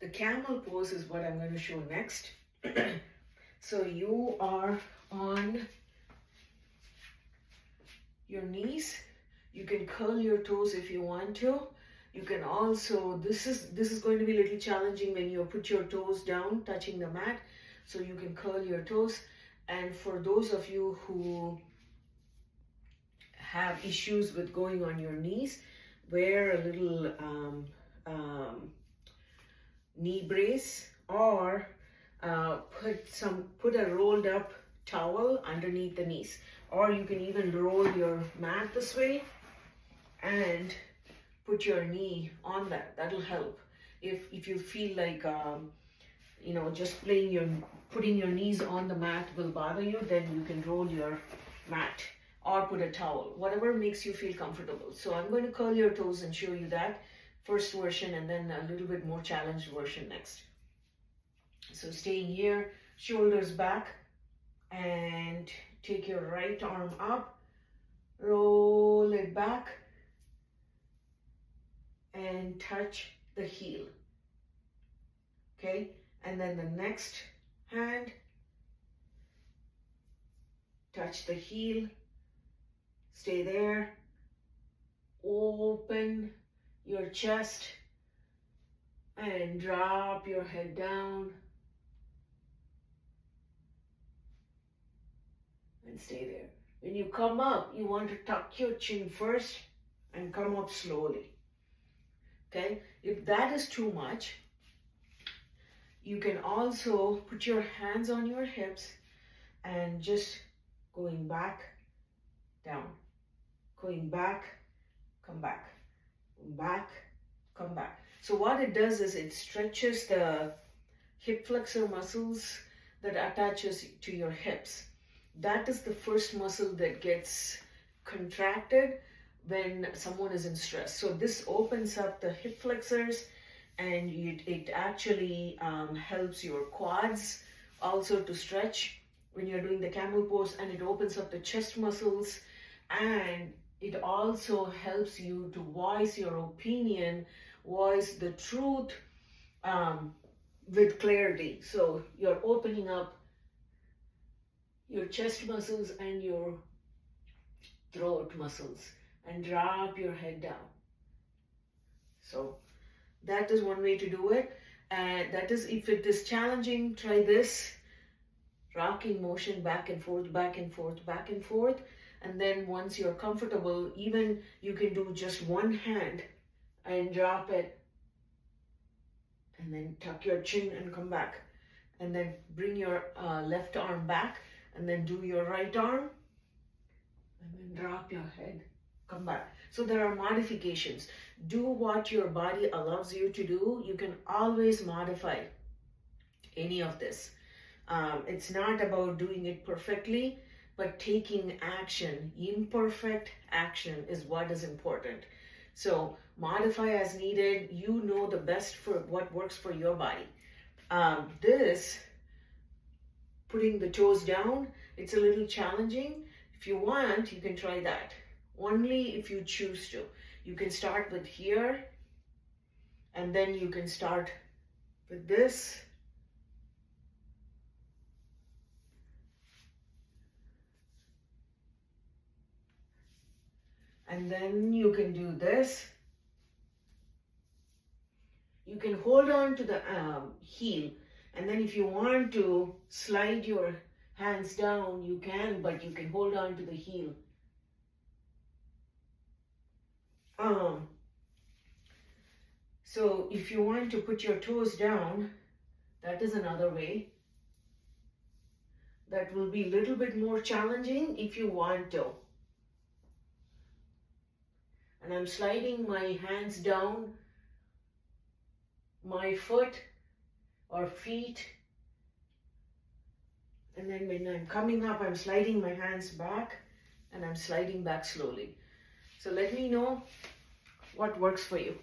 The camel pose is what I'm going to show next. So you are on your knees. You can curl your toes if you want to. You can also, this is going to be a little challenging when you put your toes down, touching the mat. So you can curl your toes. And for those of you who have issues with going on your knees, wear a little knee brace, or put a rolled up towel underneath the knees, or you can even roll your mat this way and put your knee on that. That'll help. If you feel like just putting your knees on the mat will bother you, then you can roll your mat or put a towel, whatever makes you feel comfortable. So I'm going to curl your toes and show you that first version, and then a little bit more challenged version next. So staying here, shoulders back, and take your right arm up, roll it back, and touch the heel. Okay, and then the next hand, touch the heel, stay there, open your chest, and drop your head down, and stay there. When you come up, you want to tuck your chin first and come up slowly. Okay, if that is too much, you can also put your hands on your hips and just going back, down, going back, come back, back, come back. So what it does is it stretches the hip flexor muscles that attaches to your hips. That is the first muscle that gets contracted when someone is in stress. So this opens up the hip flexors, and it actually helps your quads also to stretch when you're doing the camel pose, and it opens up the chest muscles, and it also helps you to voice your opinion, voice the truth with clarity. So you're opening up your chest muscles and your throat muscles, and drop your head down. So that is one way to do it. And that is, if it is challenging, try this rocking motion, back and forth, back and forth, back and forth. And then once you're comfortable, even you can do just one hand and drop it, and then tuck your chin and come back, and then bring your left arm back, and then do your right arm, and then drop your head, come back. So there are modifications. Do what your body allows you to do. You can always modify any of this. It's not about doing it perfectly, but taking action. Imperfect action is what is important. So modify as needed. You know the best for what works for your body. This, putting the toes down, it's a little challenging. If you want, you can try that. Only if you choose to. You can start with here, and then you can start with this. And then you can do this. You can hold on to the heel, and then if you want to slide your hands down, you can, but you can hold on to the heel. So if you want to put your toes down, that is another way. That will be a little bit more challenging if you want to. And I'm sliding my hands down my foot or feet, and then when I'm coming up, I'm sliding my hands back, and I'm sliding back slowly. So let me know what works for you.